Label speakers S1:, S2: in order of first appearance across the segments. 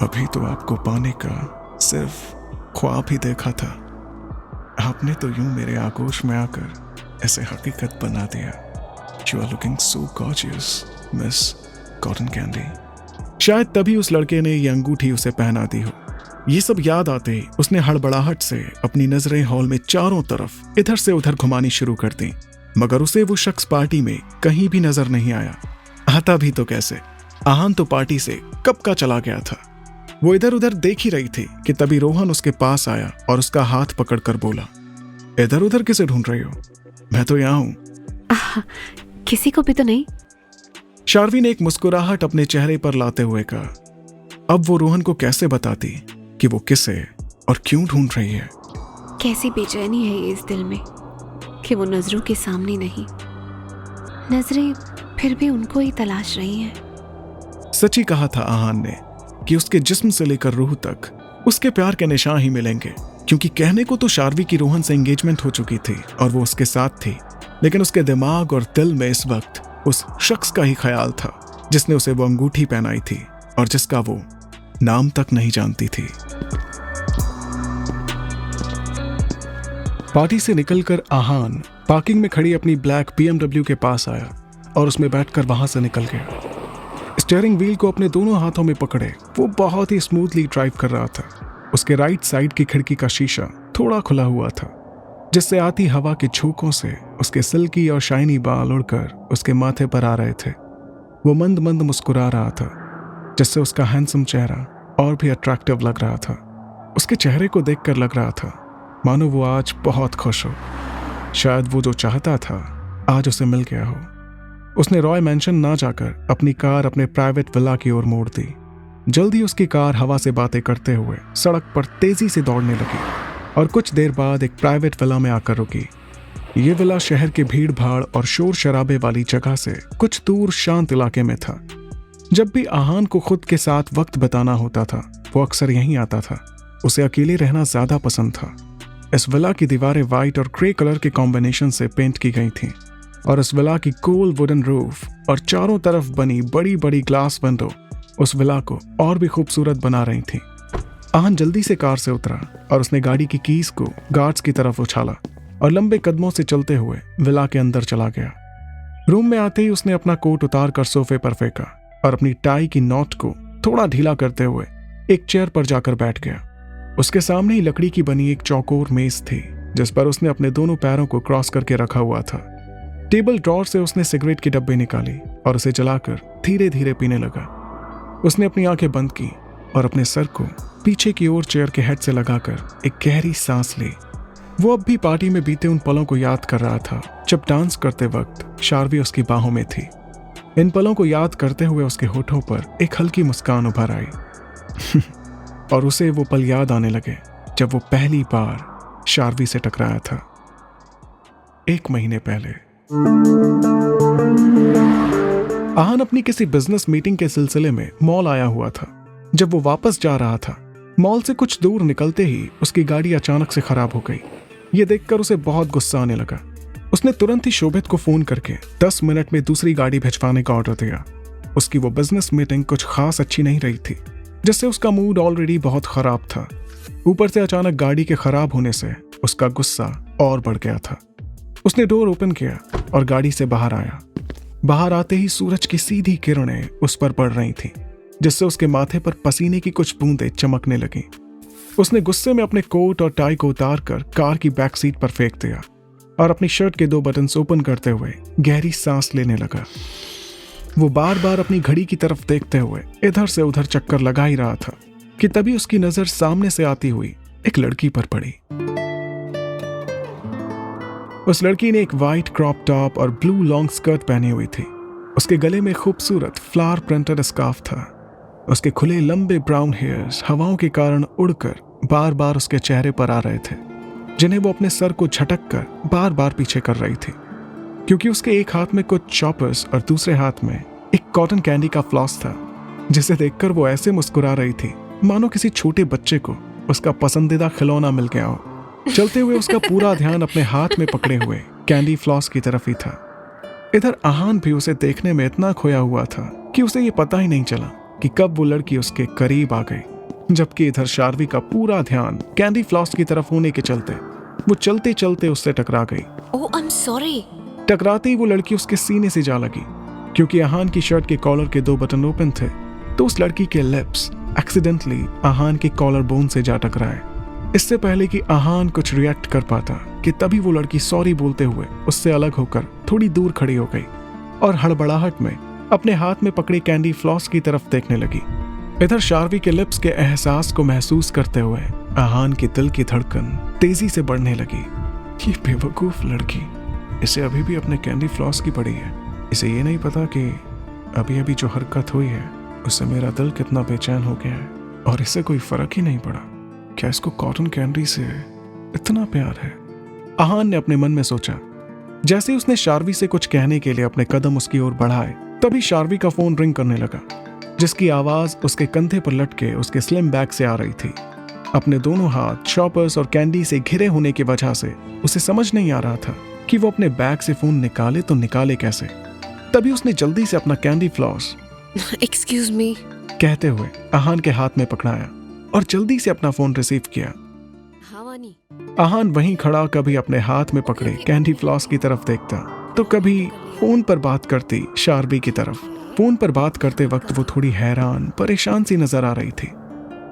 S1: अभी तो आपको पाने का सिर्फ ख्वाब ही देखा था। आपने तो यूं मेरे आगोश में आकर ऐसे हकीकत बना दिया। You are looking so gorgeous miss cotton candy. शायद तभी उस लड़के ने ये अंगूठी उसे पहना दी हो। ये सब याद आते ही उसने हड़बड़ाहट से अपनी नजरें हॉल में चारों तरफ इधर से उधर घुमानी शुरू कर दी, मगर उसे वो शख्स पार्टी में कहीं भी नजर नहीं आया। आता भी तो कैसे, आहान तो पार्टी से कब का चला गया था। वो इधर उधर देख ही रही थी कि तभी रोहन उसके पास आया और उसका हाथ पकड़कर बोला, इधर उधर किसे ढूंढ रही हो? मैं तो यहाँ हूं।
S2: किसी को भी तो नहीं।
S1: शार्वी ने एक मुस्कुराहट अपने चेहरे पर लाते हुए कहा। अब वो रोहन को कैसे बताती कि वो किसे और क्यों ढूंढ रही है।
S2: कैसी बेचैनी है ये इस दिल में कि वो नजरों के सामने नहीं, नजरें फिर भी उनको ही तलाश रही हैं।
S1: सच्ची कहा था आहान ने कि उसके जिस्म से लेकर रूह तक उसके प्यार के निशान ही मिलेंगे, क्योंकि कहने को तो शार्वी की रोहन से एंगेजमेंट हो चुकी थी और वो उसके साथ थी, लेकिन उसके दिमाग और दिल में इस वक्त उस शख्स का ही ख्याल था जिसने उसे वो अंगूठी पहनाई थी और जिसका वो नाम तक नहीं जानती थी। पार्टी से निकलकर आहान पार्किंग में खड़ी अपनी ब्लैक BMW के पास आया और उसमें बैठकर वहां से निकल गया। स्टीयरिंग व्हील को अपने दोनों हाथों में पकड़े वो बहुत ही स्मूथली ड्राइव कर रहा था। उसके राइट साइड की खिड़की का शीशा थोड़ा खुला हुआ था, जिससे आती हवा के झोंकों से उसके सिल्की और शाइनी बाल उड़कर उसके माथे पर आ रहे थे। वो मंद मंद मुस्कुरा रहा था, जिससे उसका हैंडसम चेहरा और भी अट्रैक्टिव लग रहा था। उसके चेहरे को देखकर लग रहा था मानो वो आज बहुत खुश हो। शायद वो जो चाहता था आज उसे मिल गया हो। उसने रॉय मैंशन ना जाकर अपनी कार अपने प्राइवेट विला की ओर मोड़ दी। जल्दी उसकी कार हवा से बातें करते हुए सड़क पर तेजी से दौड़ने लगी और कुछ देर बाद एक प्राइवेट विला में आकर रुकी। ये विला शहर के भीड़ भाड़ और शोर शराबे वाली जगह से कुछ दूर शांत इलाके में था। जब भी आहान को खुद के साथ वक्त बिताना होता था वो अक्सर यहीं आता था। उसे अकेले रहना ज्यादा पसंद था। इस विला की दीवारें वाइट और ग्रे कलर के कॉम्बिनेशन से पेंट की गई थीं और इस विला की गोल वुडन रूफ और चारों तरफ बनी बड़ी बड़ी ग्लास विंडो उस विला को और भी खूबसूरत बना रही थी। आहान जल्दी से कार से उतरा और उसने गाड़ी की कीज को गार्ड्स की तरफ उछाला और लंबे कदमों से चलते हुए विला के अंदर चला गया। रूम में आते ही उसने अपना कोट उतार कर सोफे पर फेंका और अपनी टाई की नॉट को थोड़ा ढीला करते हुए एक चेयर पर जाकर बैठ गया। उसके सामने ही लकड़ी की बनी एक चौकोर मेज थी, जिस पर उसने अपने दोनों पैरों को क्रॉस करके रखा हुआ था। टेबल ड्रॉर से उसने सिगरेट की डब्बी निकाली और उसे जलाकर धीरे धीरे पीने लगा। उसने अपनी आंखें बंद की और अपने सर को पीछे की ओर चेयर के हेड से लगाकर एक गहरी सांस ली। वो अब भी पार्टी में बीते उन पलों को याद कर रहा था जब डांस करते वक्त शार्वी उसकी बाहों में थी। इन पलों को याद करते हुए उसके होठों पर एक हल्की मुस्कान उभर आई और उसे वो पल याद आने लगे जब वो पहली बार शार्वी से टकराया था 1 महीने पहले। आहान अपनी किसी बिजनेस मीटिंग के सिलसिले में मॉल आया हुआ था। जब वो वापस जा रहा था, मॉल से कुछ दूर निकलते ही उसकी गाड़ी अचानक से खराब हो गई। ये देखकर उसे बहुत गुस्सा आने लगा। उसने तुरंत ही शोभित को फोन करके 10 मिनट में दूसरी गाड़ी भिजवाने का ऑर्डर दिया। उसकी वो बिजनेस मीटिंग कुछ खास अच्छी नहीं रही थी, जिससे उसका मूड ऑलरेडी बहुत खराब था। ऊपर से अचानक गाड़ी के खराब होने से उसका गुस्सा और बढ़ गया था। उसने डोर ओपन किया और गाड़ी से बाहर आया। बाहर आते ही सूरज की सीधी किरणें उस पर पड़ रही थीं, जिससे उसके माथे पर पसीने की कुछ बूंदें चमकने लगीं। उसने गुस्से में अपने कोट और टाई को उतारकर कार की बैक सीट पर फेंक दिया और अपनी शर्ट के 2 बटन्स ओपन करते हुए गहरी सांस लेने लगा। वो बार बार अपनी घड़ी की तरफ देखते हुए इधर से उधर चक्कर लगा ही रहा था कि तभी उसकी नजर सामने से आती हुई एक लड़की पर पड़ी। उस लड़की ने एक वाइट क्रॉप टॉप और ब्लू लॉन्ग स्कर्ट पहनी हुई थी। उसके गले में खूबसूरत फ्लावर प्रिंटेड स्कार्फ था। उसके खुले लंबे ब्राउन हेयर्स हवाओं के कारण उड़कर बार बार उसके चेहरे पर आ रहे थे, जिन्हें वो अपने सर को झटक कर बार बार पीछे कर रही थी। क्योंकि उसके एक हाथ में कुछ चॉपर्स और दूसरे हाथ में एक कॉटन कैंडी का फ्लॉस था, जिसे देखकर वो ऐसे मुस्कुरा रही थी मानो किसी छोटे बच्चे को उसका पसंदीदा खिलौना मिल गया हो। चलते हुए उसका पूरा ध्यान अपने हाथ में पकड़े हुए कैंडी फ्लॉस की तरफ ही था। इधर आहान भी उसे देखने में इतना खोया हुआ था कि उसे ये पता ही नहीं चला कि कब वो लड़की उसके करीब आ गई, जबकि इधर शार्वी का पूरा ध्यान कैंडी फ्लॉस की तरफ होने के चलते वो चलते चलते उससे टकरा गई।
S2: ओह आई एम सॉरी।
S1: टकराते ही वो लड़की उसके सीने से जा लगी। क्योंकि आहान की शर्ट के कॉलर के 2 बटन ओपन थे, तो उस लड़की के लिप्स एक्सीडेंटली आहान के कॉलर बोन से जा टकराए। इससे पहले कि आहान कुछ रिएक्ट कर पाता कि तभी वो लड़की सॉरी बोलते हुए उससे अलग होकर थोड़ी दूर खड़ी हो गई और हड़बड़ाहट में अपने हाथ में पकड़ी कैंडी फ्लॉस की तरफ देखने लगी। इधर शार्वी के लिप्स के एहसास को महसूस करते हुए आहान के दिल की धड़कन तेजी से बढ़ने लगी। ये बेवकूफ लड़की, इसे अभी भी अपने कैंडी फ्लॉस की पड़ी है। इसे ये नहीं पता कि अभी अभी जो हरकत हुई है उससे मेरा दिल कितना बेचैन हो गया है, और इससे कोई फर्क ही नहीं पड़ा। क्या इसको कॉटन कैंडी से इतना प्यार है? आहान ने अपने मन में सोचा। जैसे उसने शार्वी से कुछ कहने के लिए अपने कदम उसकी ओर बढ़ाए, तभी शार्वी का फोन रिंग करने लगा, जिसकी आवाज उसके कंधे पर लटके उसके स्लिम बैग से आ रही थी। अपने दोनों हाथ शॉपर्स और कैंडी से घिरे होने की वजह से उसे समझ नहीं आ रहा था कि वो अपने बैग से फोन निकाले तो निकाले कैसे। तभी उसने जल्दी से अपना कैंडी फ्लॉस
S2: एक्सक्यूज मी
S1: कहते हुए आहान के हाथ में पकड़ाया और जल्दी से अपना फोन रिसीव किया।
S2: हाँ वानी।
S1: आहान वहीं खड़ा कभी अपने हाथ में पकड़े कैंडी फ्लॉस की तरफ देखता, तो कभी फोन पर बात करती शार्वी की तरफ। फोन पर बात करते वक्त वो थोड़ी हैरान परेशान सी नजर आ रही थी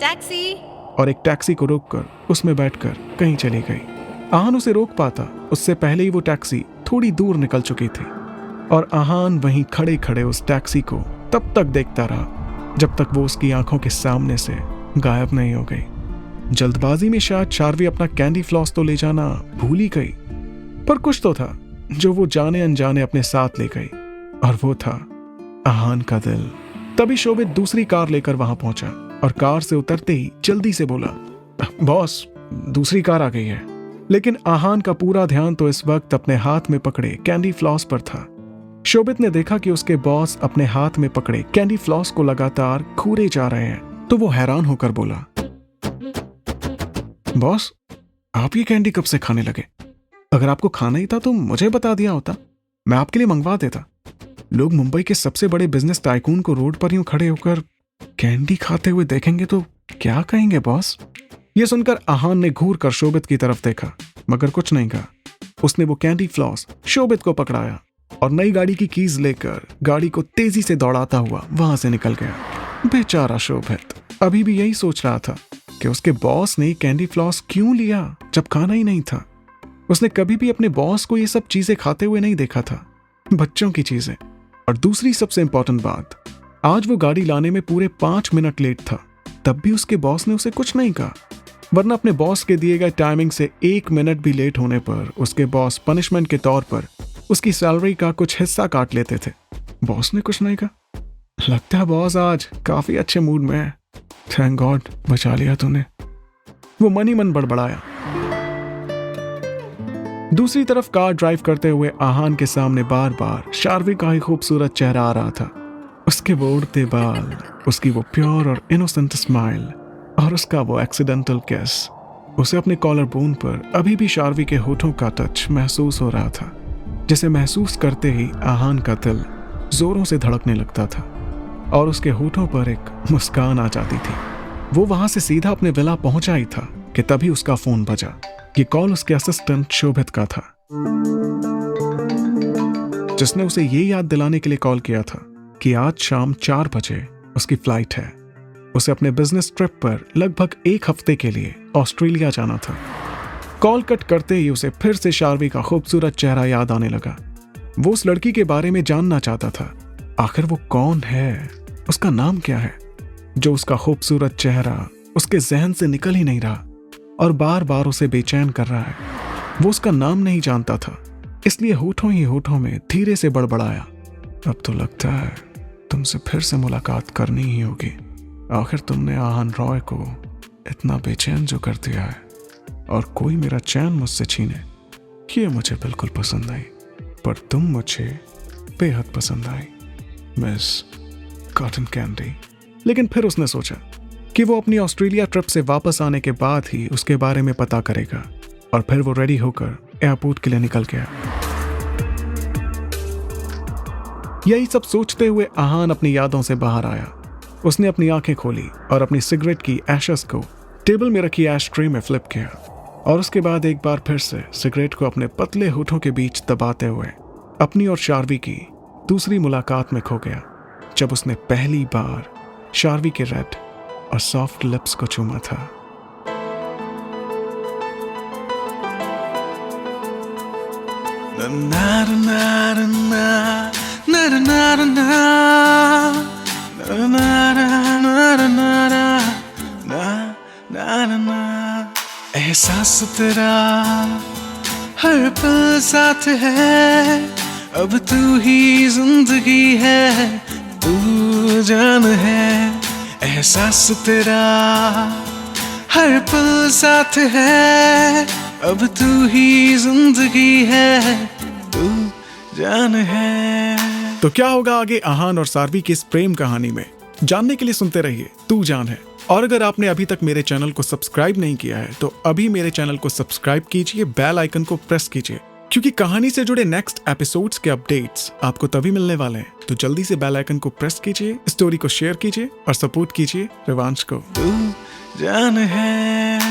S2: टैक्सी।
S1: और एक टैक्सी को रोककर उसमें बैठकर कहीं चली गई। आहान उसे रोक पाता उससे पहले ही वो टैक्सी थोड़ी दूर निकल चुकी थी, और आहान वहीं खड़े खड़े उस टैक्सी को तब तक देखता रहा जब तक वो उसकी आंखों के सामने से गायब नहीं हो गई। जल्दबाजी में शायद शार्वी अपना कैंडी फ्लॉस तो ले जाना भूल ही गई, पर कुछ तो था जो वो जाने अनजाने अपने साथ ले गई, और वो था आहान का दिल। तभी शोभित दूसरी कार लेकर वहां पहुंचा और कार से उतरते ही जल्दी से बोला, बॉस दूसरी कार आ गई है। लेकिन आहान का पूरा ध्यान तो इस वक्त अपने हाथ में पकड़े कैंडी फ्लॉस पर था। शोभित ने देखा कि उसके बॉस अपने हाथ में पकड़े कैंडी फ्लॉस को लगातार घूरे जा रहे हैं, तो वो हैरान होकर बोला, बॉस आप ये कैंडी कब से खाने लगे? अगर आपको खाना ही था तो मुझे बता दिया होता, मैं आपके लिए मंगवा देता। लोग मुंबई के सबसे बड़े बिजनेस टाइकून को रोड पर यूं खड़े होकर कैंडी खाते हुए देखेंगे तो क्या कहेंगे बॉस? ये सुनकर आहान ने घूर कर शोभित की तरफ देखा, मगर कुछ नहीं कहा। उसने वो कैंडी फ्लॉस शोभित को पकड़ाया और नई गाड़ी की कीज लेकर गाड़ी को तेजी से दौड़ाता हुआ वहां से निकल गया। बेचारा शोभित अभी भी यही सोच रहा था कि उसके बॉस ने कैंडी फ्लॉस क्यों लिया जब खाना ही नहीं था। उसने कभी भी अपने बॉस को ये सब चीजें खाते हुए नहीं देखा था, बच्चों की चीजें। और दूसरी सबसे इंपॉर्टेंट बात, आज वो गाड़ी लाने में पूरे 5 मिनट लेट था, तब भी उसके बॉस ने उसे कुछ नहीं कहा, वरना अपने बॉस के दिए गए टाइमिंग से 1 मिनट भी लेट होने पर उसके बॉस पनिशमेंट के तौर पर उसकी सैलरी का कुछ हिस्सा काट लेते थे। बॉस ने कुछ नहीं कहा। लगता है बॉस आज काफी अच्छे मूड में है। थैंक गॉड बचा लिया तूने, वो मन ही मन बड़बड़ाया। दूसरी तरफ कार ड्राइव करते हुए आहान के सामने बार बार शार्वी का ही खूबसूरत चेहरा आ रहा था। उसके वो उड़ते बाल, उसकी वो प्योर और इनोसेंट स्माइल, और उसका वो एक्सीडेंटल किस। उसे अपने कॉलर बोन पर अभी भी शार्वी के होठों का टच महसूस हो रहा था, जिसे महसूस करते ही आहान का दिल जोरों से धड़कने लगता था और उसके होठों पर एक मुस्कान आ जाती थी। वो वहां से सीधा अपने विला पहुंचा ही था कि तभी उसका फोन बजा। ये कॉल उसके असिस्टेंट शोभित का था, जिसने उसे ये याद दिलाने के लिए कॉल किया था कि आज शाम 4 बजे उसकी फ्लाइट है। उसे अपने बिजनेस ट्रिप पर लगभग 1 हफ्ते के लिए ऑस्ट्रेलिया जाना था। कॉल कट करते ही उसे फिर से शार्वी का खूबसूरत चेहरा याद आने लगा। वो उस लड़की के बारे में जानना चाहता था। आखिर वो कौन है, उसका नाम क्या है, जो उसका खूबसूरत चेहरा उसके जहन से निकल ही नहीं रहा और बार बार उसे बेचैन कर रहा है। वो उसका नाम नहीं जानता था, इसलिए होठों ही होठों में धीरे से बड़बड़ाया, अब तो लगता है तुमसे फिर से मुलाकात करनी ही होगी। आखिर तुमने आहान रॉय को इतना बेचैन जो कर दिया है, और कोई मेरा चैन मुझसे छीने, ये मुझे बिल्कुल पसंद नहीं, पर तुम मुझे बेहद पसंद आई, मिस कॉटन कैंडी। लेकिन फिर उसने सोचा कि वो अपनी ऑस्ट्रेलिया ट्रिप से वापस आने के बाद ही उसके बारे में पता करेगा, और फिर वो रेडी होकर एयरपोर्ट के लिए निकल गया। यही सब सोचते हुए आहान अपनी यादों से बाहर आया उसने अपनी आंखें खोली और अपनी सिगरेट की एशेस को टेबल में रखी एश ट्रे में फ्लिप किया और उसके बाद एक बार फिर से सिगरेट को अपने पतले होठों के बीच दबाते हुए अपनी और शार्वी की दूसरी मुलाकात में खो गया, जब उसने पहली बार शार्वी के रेड और सॉफ्ट लिप्स को चूमा था।
S3: एहसास तेरा हर पल साथ है, अब तू ही जिंदगी है, तू जान है। एहसास तेरा हर पल साथ है, अब तू ही जिंदगी है, तू जान है।
S1: तो क्या होगा आगे आहान और सार्वी की इस प्रेम कहानी में, जानने के लिए सुनते रहिए तू जान है। और अगर आपने अभी तक मेरे चैनल को सब्सक्राइब नहीं किया है तो अभी मेरे चैनल को सब्सक्राइब कीजिए, बेल आइकन को प्रेस कीजिए, क्योंकि कहानी से जुड़े नेक्स्ट एपिसोड्स के अपडेट्स आपको तभी मिलने वाले हैं। तो जल्दी से बेल आइकन को प्रेस कीजिए, स्टोरी को शेयर कीजिए और सपोर्ट कीजिए रिवांश को।
S3: तू जान है।